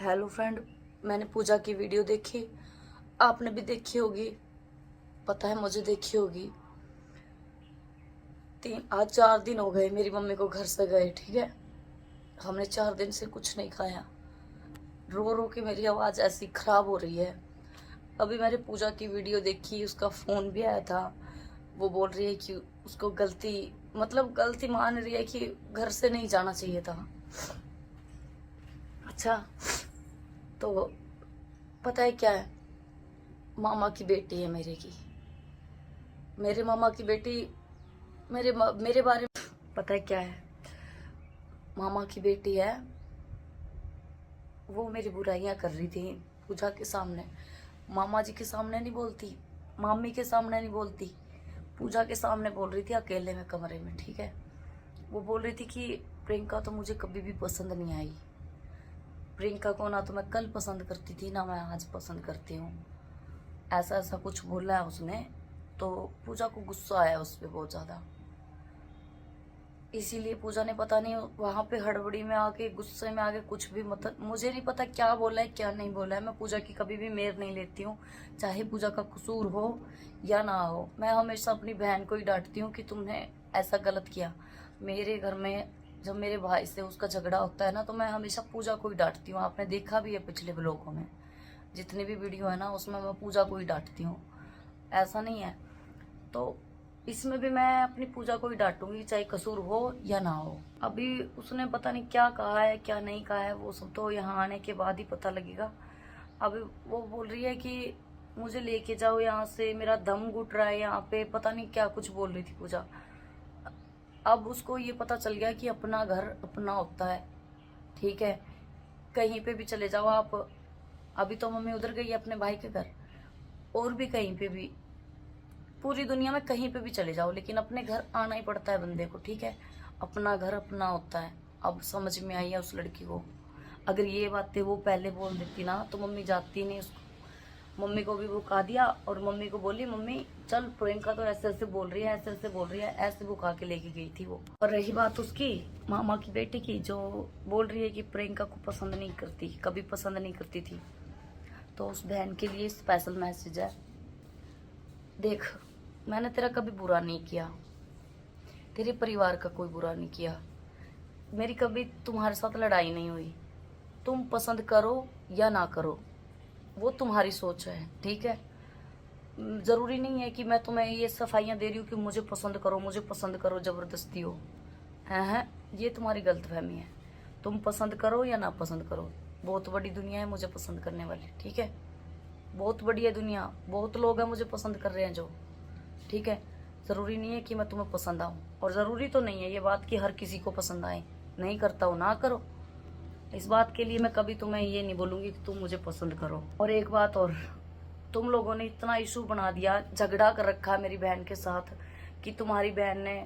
Hello friend, मैंने पूजा की video देखी। आपने भी देखी होगी, पता है मुझे देखी होगी। आज 4 दिन हो गए मेरी मम्मी को घर से गए, ठीक है। हमने 4 दिन से कुछ नहीं खाया। रो रो के मेरी आवाज़ ऐसी खराब हो रही है। अभी मैंने पूजा की वीडियो देखी, उसका फ़ोन भी आया था। वो बोल रही है कि उसको गलती मान रही है कि घर से नहीं जाना चाहिए था। अच्छा, तो पता है क्या है, मामा की बेटी है मेरे मामा की बेटी। मेरे बारे में पता है क्या है, मामा की बेटी है। वो मेरी बुराइयां कर रही थी पूजा के सामने। मामा जी के सामने नहीं बोलती, मामी के सामने नहीं बोलती, पूजा के सामने बोल रही थी अकेले में कमरे में, ठीक है। वो बोल रही थी कि प्रियंका तो मुझे कभी भी पसंद नहीं आई। प्रियंका को ना तो मैं कल पसंद करती थी, ना मैं आज पसंद करती हूँ। ऐसा ऐसा कुछ बोला है उसने। तो पूजा को गुस्सा आया उस पर बहुत ज़्यादा। इसीलिए पूजा ने पता नहीं वहां पे हड़बड़ी में आके, गुस्से में आके कुछ भी, मतलब मुझे नहीं पता क्या बोला है क्या नहीं बोला है। मैं पूजा की कभी भी मेर नहीं लेती हूँ, चाहे पूजा का कसूर हो या ना हो। मैं हमेशा अपनी बहन को ही डांटती हूँ कि तुमने ऐसा गलत किया। मेरे घर में जब मेरे भाई से उसका झगड़ा होता है ना, तो मैं हमेशा पूजा को ही डांटती हूँ। आपने देखा भी है पिछले ब्लॉगों में, जितनी भी वीडियो है ना, उसमें मैं पूजा को ही डांटती हूँ, ऐसा नहीं है। तो इसमें भी मैं अपनी पूजा को ही डांटूंगी, चाहे कसूर हो या ना हो। अभी उसने पता नहीं क्या कहा है क्या नहीं कहा है, वो सब तो यहाँ आने के बाद ही पता लगेगा। अभी वो बोल रही है कि मुझे लेके जाओ यहाँ से, मेरा दम घुट रहा है यहाँ पे, पता नहीं क्या कुछ बोल रही थी पूजा। अब उसको ये पता चल गया कि अपना घर अपना होता है, ठीक है। कहीं पे भी चले जाओ आप। अभी तो मम्मी उधर गई है अपने भाई के घर, और भी कहीं पे भी, पूरी दुनिया में कहीं पे भी चले जाओ, लेकिन अपने घर आना ही पड़ता है बंदे को, ठीक है। अपना घर अपना होता है। अब समझ में आई है उस लड़की को। अगर ये बातें वो पहले बोल देती ना, तो मम्मी जाती नहीं उसको। मम्मी को भी भुका दिया, और मम्मी को बोली, मम्मी चल, प्रियंका तो ऐसे ऐसे बोल रही है, ऐसे ऐसे बोल रही है, ऐसे भुका के लेके गई थी वो। और रही बात उसकी मामा की बेटी की, जो बोल रही है कि प्रियंका को पसंद नहीं करती, कभी पसंद नहीं करती थी, तो उस बहन के लिए स्पेशल मैसेज है। देख, मैंने तेरा कभी बुरा नहीं किया, तेरे परिवार का कोई बुरा नहीं किया, मेरी कभी तुम्हारे साथ लड़ाई नहीं हुई। तुम पसंद करो या ना करो, वो तुम्हारी सोच है, ठीक है। जरूरी नहीं है कि मैं तुम्हें ये सफाइयां दे रही हूँ कि मुझे पसंद करो जबरदस्ती हो। है, ये तुम्हारी गलतफहमी है। तुम पसंद करो या ना पसंद करो, बहुत बड़ी दुनिया है मुझे पसंद करने वाली, ठीक है। बहुत बड़ी है दुनिया, बहुत लोग हैं मुझे पसंद कर रहे हैं जो, ठीक है। ज़रूरी नहीं है कि मैं तुम्हें पसंद आऊँ, और ज़रूरी तो नहीं है ये बात कि हर किसी को पसंद आए। नहीं करता हो ना करो, इस बात के लिए मैं कभी तुम्हें ये नहीं बोलूँगी कि तुम मुझे पसंद करो। और एक बात और, तुम लोगों ने इतना इशू बना दिया, झगड़ा कर रखा मेरी बहन के साथ, कि तुम्हारी बहन ने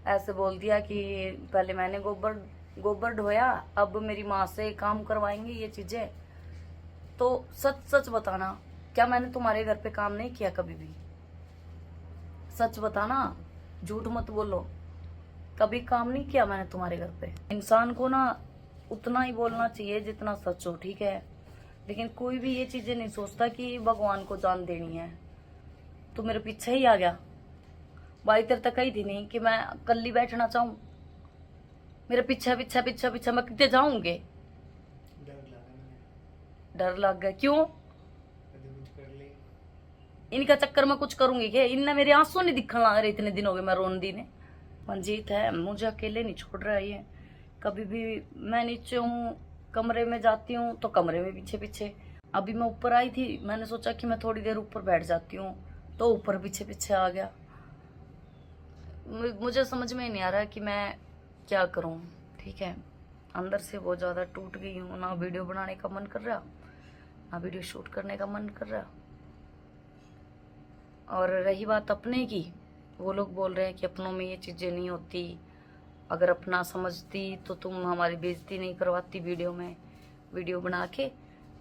ऐसे बोल दिया कि पहले मैंने गोबर गोबर ढोया, अब मेरी माँ से काम करवाएंगे ये चीज़ें। तो सच सच बताना, क्या मैंने तुम्हारे घर पे काम नहीं किया कभी भी? सच बताना, झूठ मत बोलो। कभी काम नहीं किया मैंने तुम्हारे घर पे। इंसान को ना उतना ही बोलना चाहिए जितना सच हो, ठीक है। लेकिन कोई भी ये चीजें नहीं सोचता कि भगवान को जान देनी है। तो मेरे पीछे ही आ गया। भाई तेरे तक ही थी नहीं कि मैं कल्ली बैठना चाहूं। मेरे पीछे पीछे पीछे पीछे मैं कितने जाऊंगे। डर लग गया, क्यों? इनका चक्कर में कुछ करूंगी क्या? इनने मेरे आंसू नहीं दिखने लग रहे, इतने दिन हो गए मैं रोन दी ने। मंजीत है, मुझे अकेले नहीं छोड़ रहा है ये। कभी भी मैं नीचे हूँ, कमरे में जाती हूँ तो कमरे में पीछे पीछे। अभी मैं ऊपर आई थी, मैंने सोचा कि मैं थोड़ी देर ऊपर बैठ जाती हूँ, तो ऊपर पीछे पीछे आ गया। मुझे समझ में ही नहीं आ रहा कि मैं क्या करूँ, ठीक है। अंदर से बहुत ज़्यादा टूट गई हूँ, ना वीडियो बनाने का मन कर रहा, ना वीडियो शूट करने का मन कर रहा। और रही बात अपने की, वो लोग बोल रहे हैं कि अपनों में ये चीज़ें नहीं होती, अगर अपना समझती तो तुम हमारी बेइज्जती नहीं करवाती वीडियो में, वीडियो बना के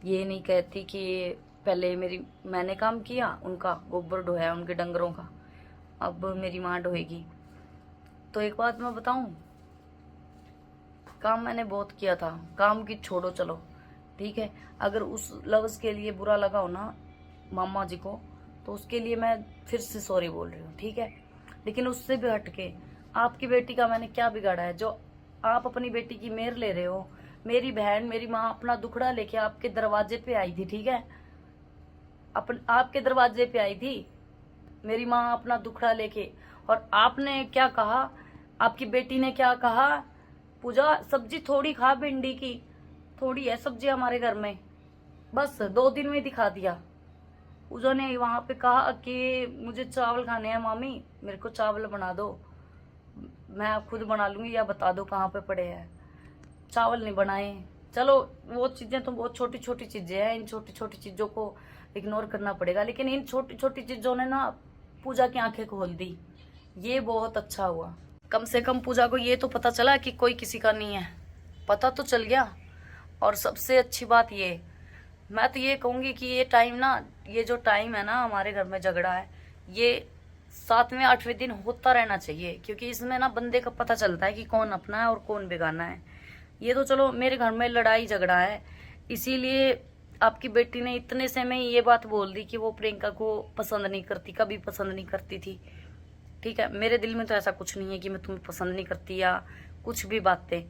ये नहीं कहती कि पहले मैंने काम किया, उनका गोबर ढोया उनके डंगरों का, अब मेरी माँ ढोएगी। तो एक बात मैं बताऊं, काम मैंने बहुत किया था, काम की छोड़ो चलो, ठीक है। अगर उस लफ्ज़ के लिए बुरा लगा हो ना मामा जी को, तो उसके लिए मैं फिर से सॉरी बोल रही हूँ, ठीक है। लेकिन उससे भी हटके आपकी बेटी का मैंने क्या बिगाड़ा है जो आप अपनी बेटी की मेहर ले रहे हो। मेरी बहन, मेरी माँ अपना दुखड़ा लेके आपके दरवाजे पे आई थी, ठीक है। आपके दरवाजे पे आई थी मेरी माँ अपना दुखड़ा लेके, और आपने क्या कहा, आपकी बेटी ने क्या कहा, पूजा सब्जी थोड़ी खा, भिंडी की थोड़ी है सब्जी हमारे घर में, बस 2 दिन में दिखा दिया। पूजा ने वहां पे कहा कि मुझे चावल खाने हैं मामी, मेरे को चावल बना दो, मैं खुद बना लूंगी, या बता दो कहाँ पे पड़े हैं। चावल नहीं बनाए। चलो वो चीजें तो बहुत छोटी छोटी चीजें हैं, इन छोटी छोटी चीजों को इग्नोर करना पड़ेगा, लेकिन इन छोटी छोटी चीजों ने ना पूजा की आंखें खोल दी। ये बहुत अच्छा हुआ, कम से कम पूजा को ये तो पता चला कि कोई किसी का नहीं है, पता तो चल गया। और सबसे अच्छी बात ये, मैं तो ये कहूंगी कि ये टाइम ना, ये जो टाइम है ना हमारे घर में झगड़ा है, ये 7वें 8वें दिन होता रहना चाहिए, क्योंकि इसमें ना बंदे का पता चलता है कि कौन अपना है और कौन बेगाना है। ये तो चलो मेरे घर में लड़ाई झगड़ा है, इसीलिए आपकी बेटी ने इतने से में ये बात बोल दी कि वो प्रियंका को पसंद नहीं करती, कभी पसंद नहीं करती थी, ठीक है। मेरे दिल में तो ऐसा कुछ नहीं है कि मैं तुम्हें पसंद नहीं करती या कुछ भी बातें,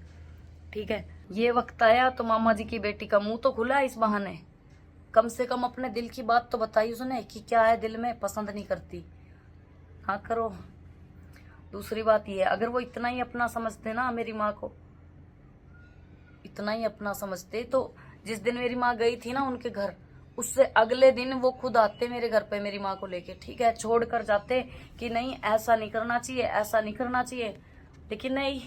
ठीक है। ये वक्त आया तो मामा जी की बेटी का मुंह तो खुला इस बहाने, कम से कम अपने दिल की बात तो बताई उसने कि क्या है दिल में, पसंद नहीं करती, हाँ करो। दूसरी बात ये, अगर वो इतना ही अपना समझते ना मेरी माँ को, इतना ही अपना समझते, तो जिस दिन मेरी माँ गई थी ना उनके घर, उससे अगले दिन वो खुद आते मेरे घर पे मेरी माँ को लेके, ठीक है। छोड़ कर जाते कि नहीं ऐसा नहीं करना चाहिए, ऐसा नहीं करना चाहिए, लेकिन नहीं,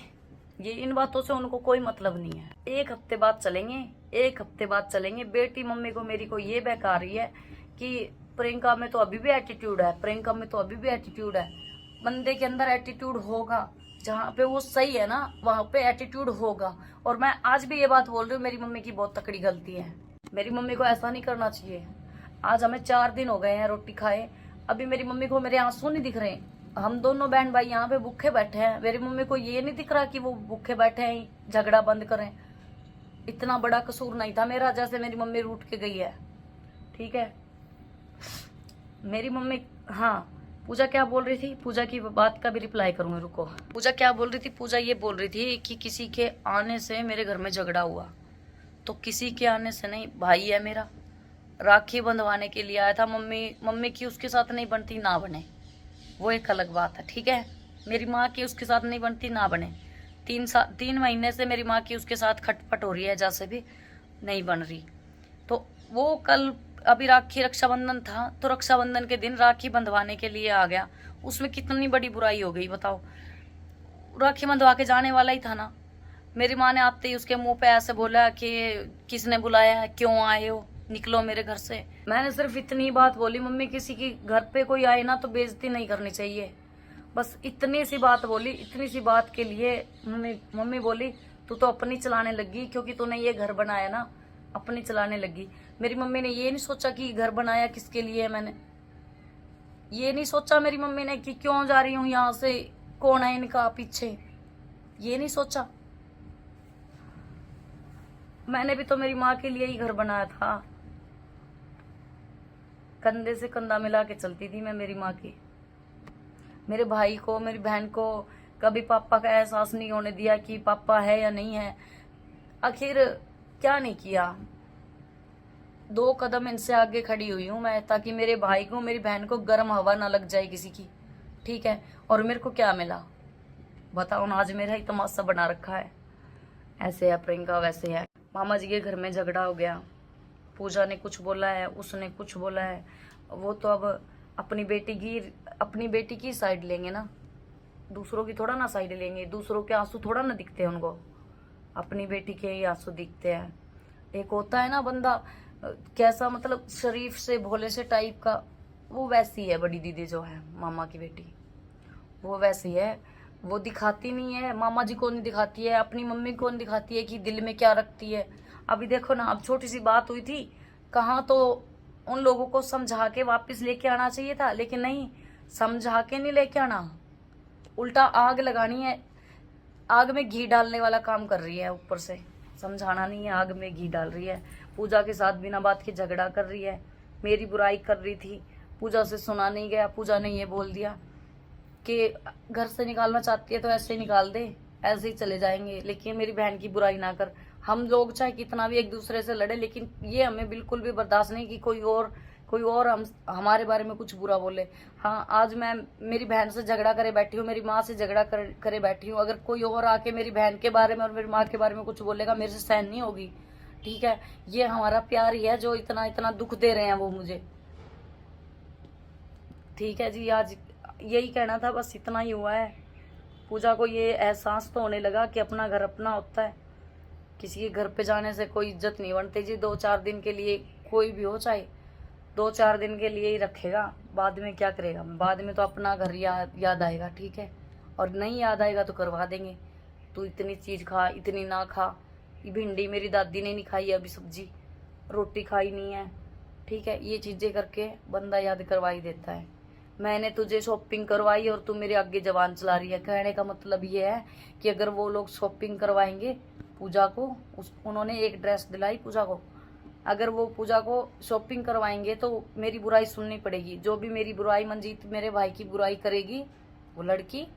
ये इन बातों से उनको कोई मतलब नहीं है। 1 हफ्ते बाद चलेंगे, 1 हफ्ते बाद चलेंगे। बेटी मम्मी को मेरी को ये बहका रही है कि प्रियंका में तो अभी भी एटीट्यूड है, प्रियंका में तो अभी भी एटीट्यूड है। बंदे के अंदर एटीट्यूड होगा, जहाँ पे वो सही है ना वहां पे एटीट्यूड होगा। और मैं आज भी ये बात बोल रही हूँ, मेरी मम्मी की बहुत तकड़ी गलती है, मेरी मम्मी को ऐसा नहीं करना चाहिए। आज हमें 4 दिन हो गए हैं रोटी खाए, अभी मेरी मम्मी को मेरे आंसू नहीं दिख रहे। हम दोनों बहन भाई यहाँ पे भूखे बैठे हैं, मेरी मम्मी को ये नहीं दिख रहा कि वो भूखे बैठे हैं, झगड़ा बंद करें। इतना बड़ा कसूर नहीं था मेरा जैसे मेरी मम्मी रूठ के गई है, ठीक है। मेरी मम्मी, हाँ पूजा क्या बोल रही थी, पूजा की बात का भी रिप्लाई करूंगी, रुको। पूजा क्या बोल रही थी, पूजा ये बोल रही थी कि किसी के आने से मेरे घर में झगड़ा हुआ, तो किसी के आने से नहीं, भाई है मेरा, राखी बंधवाने के लिए आया था। मम्मी की उसके साथ नहीं बनती, ना बने, वो एक अलग बात है, ठीक है। मेरी माँ की उसके साथ नहीं बनती, ना बने। 3 महीने से मेरी माँ की उसके साथ खटपट हो रही है, जैसे भी नहीं बन रही। तो वो कल अभी रक्षाबंधन था, तो रक्षाबंधन के दिन राखी बंधवाने के लिए आ गया, उसमें कितनी बड़ी बुराई हो गई बताओ। राखी बंधवा के जाने वाला ही था ना, मेरी माँ ने आते ही उसके मुंह पे ऐसे बोला कि किसने बुलाया है, क्यों आए हो, निकलो मेरे घर से। मैंने सिर्फ इतनी बात बोली, मम्मी किसी की घर पे कोई आए ना तो बेइज्जती नहीं करनी चाहिए, बस इतनी सी बात बोली। इतनी सी बात के लिए मम्मी बोली तू तो अपनी चलाने लगी, क्योंकि तूने ये घर बनाया ना, अपनी चलाने लगी। मेरी मम्मी ने ये नहीं सोचा कि घर बनाया किसके लिए है, मैंने ये नहीं सोचा मेरी मम्मी ने कि क्यों जा रही हूँ यहाँ से, कौन है इनका पीछे, ये नहीं सोचा। मैंने भी तो मेरी माँ के लिए ही घर बनाया था, कंधे से कंधा मिला के चलती थी मैं मेरी माँ की। मेरे भाई को, मेरी बहन को कभी पापा का एहसास नहीं होने दिया कि पापा है या नहीं है। आखिर क्या नहीं किया, 2 कदम इनसे आगे खड़ी हुई हूँ मैं, ताकि मेरे भाई को, मेरी बहन को गर्म हवा ना लग जाए किसी की, ठीक है। और मेरे को क्या मिला बताओ ना, आज मेरा ही तमाशा बना रखा है। ऐसे है प्रियंका, वैसे है। मामा जी के घर में झगड़ा हो गया, पूजा ने कुछ बोला है, उसने कुछ बोला है, वो तो अब अपनी बेटी की साइड लेंगे ना, दूसरों की थोड़ा ना साइड लेंगे। दूसरों के आंसू थोड़ा ना दिखते हैं उनको, अपनी बेटी के ही आंसू दिखते हैं। एक होता है ना बंदा कैसा, मतलब शरीफ से भोले से टाइप का, वो वैसी है बड़ी दीदी जो है मामा की बेटी, वो वैसी है। वो दिखाती नहीं है, मामा जी को नहीं दिखाती है, अपनी मम्मी को नहीं दिखाती है कि दिल में क्या रखती है। अभी देखो ना, अब छोटी सी बात हुई थी, कहाँ तो उन लोगों को समझा के वापस लेके आना चाहिए था, लेकिन नहीं, समझा के नहीं लेके आना, उल्टा आग लगानी है, आग में घी डालने वाला काम कर रही है ऊपर से। समझाना नहीं है, आग में घी डाल रही है। पूजा के साथ बिना बात के झगड़ा कर रही है, मेरी बुराई कर रही थी। पूजा से सुना नहीं गया, पूजा ने ये बोल दिया कि घर से निकालना चाहती है तो ऐसे ही निकाल दे, ऐसे ही चले जाएंगे, लेकिन मेरी बहन की बुराई ना कर। हम लोग चाहे कितना भी एक दूसरे से लड़े, लेकिन ये हमें बिल्कुल भी बर्दाश्त नहीं कि कोई और हमारे बारे में कुछ बुरा बोले। हाँ, आज मैं मेरी बहन से झगड़ा करे बैठी हूँ, मेरी माँ से झगड़ा करे बैठी हूँ, अगर कोई और आके मेरी बहन के बारे में और मेरी माँ के बारे में कुछ बोलेगा, मेरे से सहन नहीं होगी। ठीक है, ये हमारा प्यार ही है जो इतना इतना दुख दे रहे हैं वो मुझे। ठीक है जी, आज यही कहना था, बस इतना ही हुआ है। पूजा को ये एहसास तो होने लगा कि अपना घर अपना होता है, किसी के घर पे जाने से कोई इज्जत नहीं बनती जी। 2-4 दिन के लिए कोई भी हो, चाहे 2-4 दिन के लिए ही रखेगा, बाद में क्या करेगा, बाद में तो अपना घर याद आएगा। ठीक है, और नहीं याद आएगा तो करवा देंगे, तू इतनी चीज खा, इतनी ना खा। ये भिंडी मेरी दादी ने नहीं खाई अभी, सब्जी रोटी खाई नहीं है। ठीक है, ये चीजें करके बंदा याद करवा ही देता है। मैंने तुझे शॉपिंग करवाई और तू मेरे आगे जबान चला रही है। कहने का मतलब ये है कि अगर वो लोग शॉपिंग करवाएंगे पूजा को, उन्होंने एक ड्रेस दिलाई पूजा को, अगर वो पूजा को शॉपिंग करवाएंगे तो मेरी बुराई सुननी पड़ेगी। जो भी मेरी बुराई, मंजीत मेरे भाई की बुराई करेगी वो लड़की,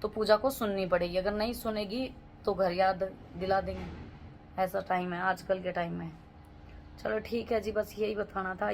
तो पूजा को सुननी पड़ेगी। अगर नहीं सुनेगी तो घर याद दिला देंगे। ऐसा टाइम है आजकल के टाइम में। चलो ठीक है जी, बस यही बताना था।